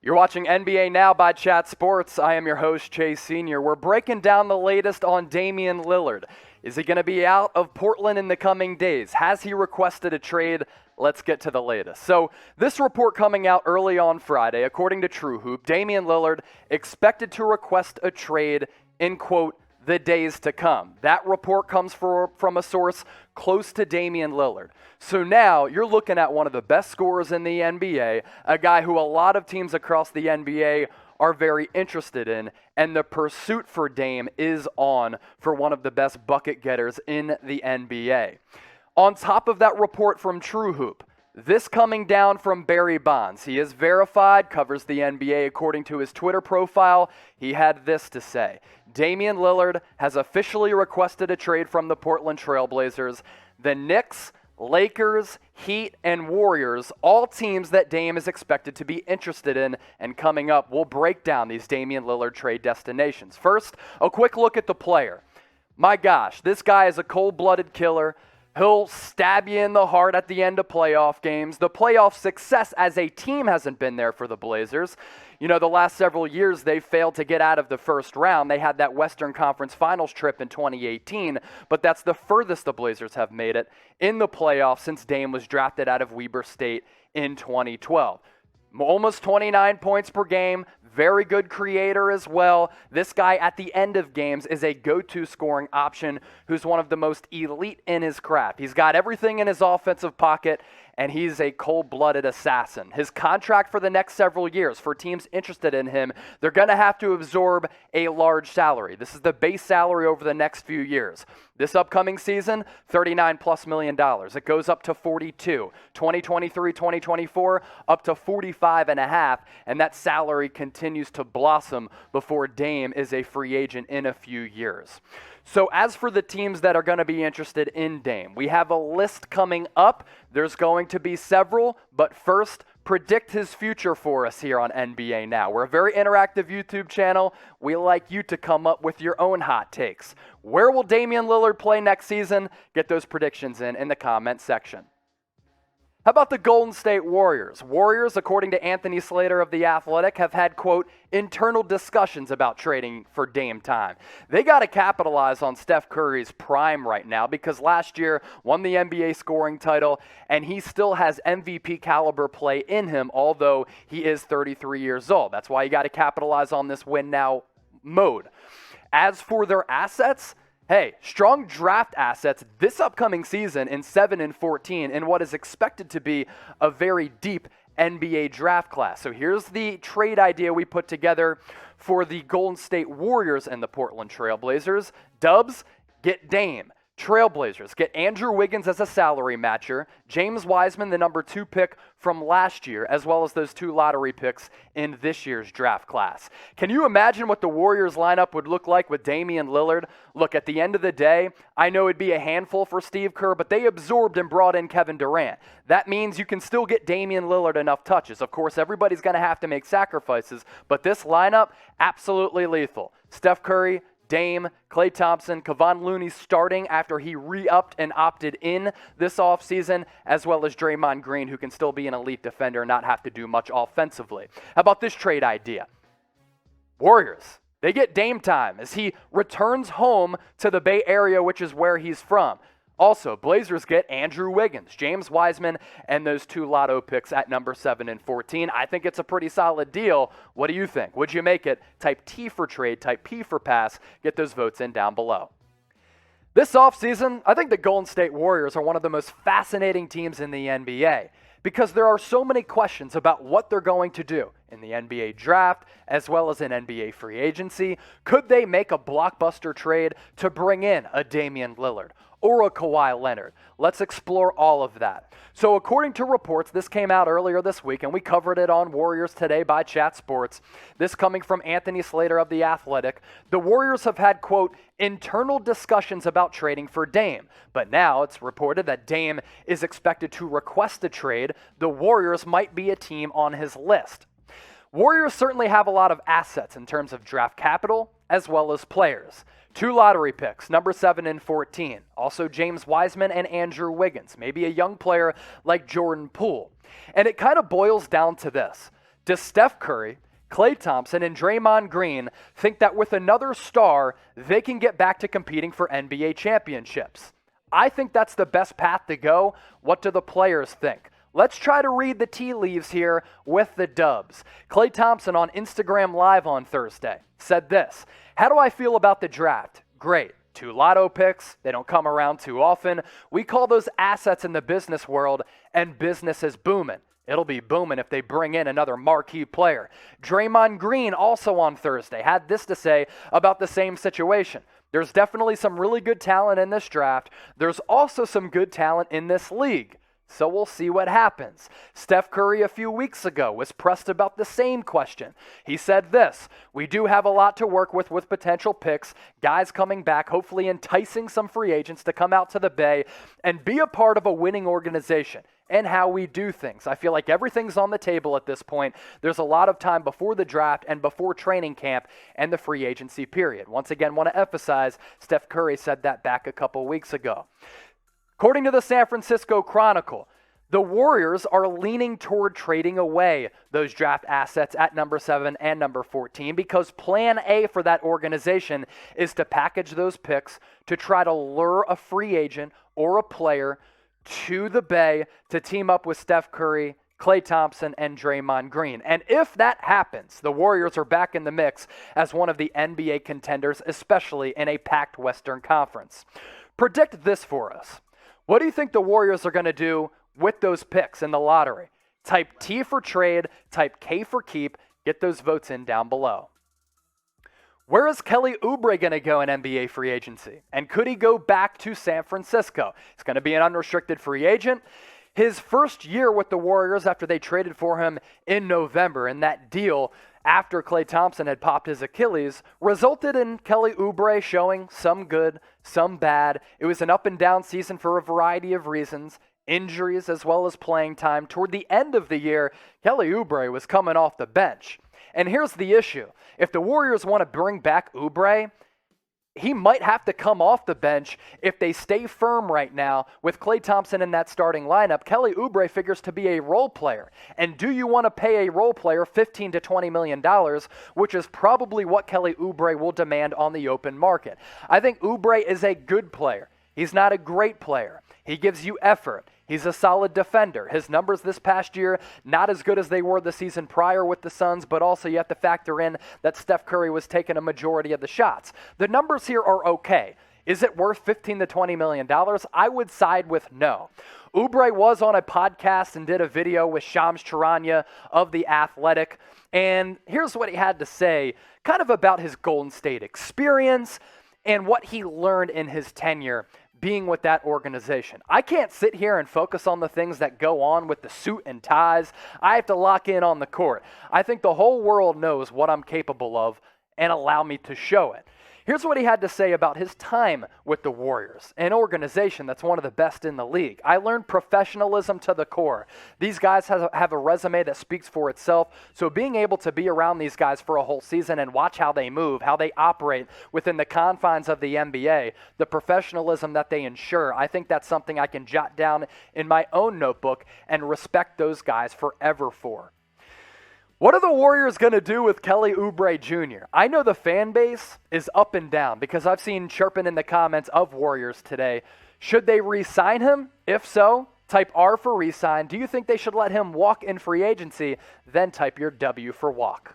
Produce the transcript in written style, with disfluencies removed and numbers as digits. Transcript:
You're watching NBA Now by Chat Sports. I am your host, Chase Sr. We're breaking down the latest on Damian Lillard. Is he going to be out of Portland in the coming days? Has he requested a trade? Let's get to the latest. So this report coming out early on Friday, according to True Hoop, Damian Lillard expected to request a trade in, quote, the days to come. That report comes from a source close to Damian Lillard. So now you're looking at one of the best scorers in the NBA, a guy who a lot of teams across the NBA are very interested in, and the pursuit for Dame is on for one of the best bucket getters in the NBA. On top of that report from True Hoop, this coming down from Barry Bonds. He is verified, covers the NBA according to his Twitter profile. He had this to say: Damian Lillard has officially requested a trade from the Portland Trail Blazers. The Knicks, Lakers, Heat, and Warriors, all teams that Dame is expected to be interested in, and coming up, we'll break down these Damian Lillard trade destinations. First, a quick look at the player. My gosh, this guy is a cold-blooded killer. He'll stab you in the heart at the end of playoff games. The playoff success as a team hasn't been there for the Blazers. You know, the last several years, they failed to get out of the first round. They had that Western Conference Finals trip in 2018, but that's the furthest the Blazers have made it in the playoffs since Dame was drafted out of Weber State in 2012. Almost 29 points per game, very good creator as well. This guy at the end of games is a go-to scoring option who's one of the most elite in his craft. He's got everything in his offensive pocket, and he's a cold-blooded assassin. His contract for the next several years, for teams interested in him, they're going to have to absorb a large salary. This is the base salary over the next few years. This upcoming season, $39+ million. It goes up to 42. 2023, 2024, up to 45.5, and that salary continues to blossom before Dame is a free agent in a few years. So as for the teams that are going to be interested in Dame, we have a list coming up. There's going to be several, but first, predict his future for us here on NBA Now. We're a very interactive YouTube channel. We like you to come up with your own hot takes. Where will Damian Lillard play next season? Get those predictions in the comment section. How about the Golden State Warriors? Warriors, according to Anthony Slater of The Athletic, have had, quote, internal discussions about trading for Dame time. They got to capitalize on Steph Curry's prime right now because last year won the NBA scoring title, and he still has MVP caliber play in him, although he is 33 years old. That's why you got to capitalize on this win now mode. As for their assets, hey, strong draft assets this upcoming season in 7 and 14 in what is expected to be a very deep NBA draft class. So here's the trade idea we put together for the Golden State Warriors and the Portland Trail Blazers. Dubs, get Dame. Trailblazers, get Andrew Wiggins as a salary matcher, James Wiseman, the number 2 pick from last year, as well as those 2 lottery picks in this year's draft class. Can you imagine what the Warriors lineup would look like with Damian Lillard? Look, at the end of the day, I know it'd be a handful for Steve Kerr, but they absorbed and brought in Kevin Durant. That means you can still get Damian Lillard enough touches. Of course, everybody's going to have to make sacrifices, but this lineup, absolutely lethal. Steph Curry, Dame, Klay Thompson, Kevon Looney starting after he re-upped and opted in this offseason, as well as Draymond Green, who can still be an elite defender and not have to do much offensively. How about this trade idea? Warriors, they get Dame time as he returns home to the Bay Area, which is where he's from. Also, Blazers get Andrew Wiggins, James Wiseman, and those 2 lotto picks at number 7 and 14. I think it's a pretty solid deal. What do you think? Would you make it? Type T for trade, type P for pass. Get those votes in down below. This offseason, I think the Golden State Warriors are one of the most fascinating teams in the NBA because there are so many questions about what they're going to do in the NBA draft as well as in NBA free agency. Could they make a blockbuster trade to bring in a Damian Lillard or a Kawhi Leonard? Let's explore all of that. So according to reports, this came out earlier this week, and we covered it on Warriors Today by Chat Sports. This coming from Anthony Slater of The Athletic. The Warriors have had, quote, internal discussions about trading for Dame. But now it's reported that Dame is expected to request a trade. The Warriors might be a team on his list. Warriors certainly have a lot of assets in terms of draft capital as well as players. 2 lottery picks, number 7 and 14. Also James Wiseman and Andrew Wiggins, maybe a young player like Jordan Poole. And it kind of boils down to this. Does Steph Curry, Klay Thompson, and Draymond Green think that with another star, they can get back to competing for NBA championships? I think that's the best path to go. What do the players think? Let's try to read the tea leaves here with the Dubs. Klay Thompson on Instagram Live on Thursday said this: "How do I feel about the draft? Great. 2 lotto picks. They don't come around too often. We call those assets in the business world, and business is booming. It'll be booming if they bring in another marquee player." Draymond Green also on Thursday had this to say about the same situation: "There's definitely some really good talent in this draft. There's also some good talent in this league. So we'll see what happens." Steph Curry a few weeks ago was pressed about the same question. He said this: "We do have a lot to work with potential picks, guys coming back, hopefully enticing some free agents to come out to the Bay and be a part of a winning organization and how we do things. I feel like everything's on the table at this point. There's a lot of time before the draft and before training camp and the free agency period." Once again, want to emphasize, Steph Curry said that back a couple weeks ago. According to the San Francisco Chronicle, the Warriors are leaning toward trading away those draft assets at number 7 and number 14 because plan A for that organization is to package those picks to try to lure a free agent or a player to the Bay to team up with Steph Curry, Klay Thompson, and Draymond Green. And if that happens, the Warriors are back in the mix as one of the NBA contenders, especially in a packed Western Conference. Predict this for us. What do you think the Warriors are going to do with those picks in the lottery? Type T for trade, type K for keep. Get those votes in down below. Where is Kelly Oubre going to go in NBA free agency? And could he go back to San Francisco? He's going to be an unrestricted free agent. His first year with the Warriors after they traded for him in November, and that deal after Klay Thompson had popped his Achilles resulted in Kelly Oubre showing some good, some bad. It was an up and down season for a variety of reasons, injuries as well as playing time. Toward the end of the year, Kelly Oubre was coming off the bench. And here's the issue. If the Warriors want to bring back Oubre, he might have to come off the bench if they stay firm right now with Klay Thompson in that starting lineup. Kelly Oubre figures to be a role player. And do you want to pay a role player $15 to $20 million, which is probably what Kelly Oubre will demand on the open market? I think Oubre is a good player. He's not a great player. He gives you effort. He's a solid defender. His numbers this past year, not as good as they were the season prior with the Suns, but also you have to factor in that Steph Curry was taking a majority of the shots. The numbers here are okay. Is it worth $15 to $20 million? I would side with no. Oubre was on a podcast and did a video with Shams Charania of The Athletic, and here's what he had to say kind of about his Golden State experience and what he learned in his tenure being with that organization. I can't sit here and focus on the things that go on with the suit and ties. I have to lock in on the court. I think the whole world knows what I'm capable of and allow me to show it. Here's what he had to say about his time with the Warriors, an organization that's one of the best in the league. "I learned professionalism to the core. These guys have a resume that speaks for itself, so being able to be around these guys for a whole season and watch how they move, how they operate within the confines of the NBA, the professionalism that they ensure, I think that's something I can jot down in my own notebook and respect those guys forever for." What are the Warriors going to do with Kelly Oubre Jr.? I know the fan base is up and down because I've seen chirping in the comments of Warriors today. Should they re-sign him? If so, type R for re-sign. Do you think they should let him walk in free agency? Then type your W for walk.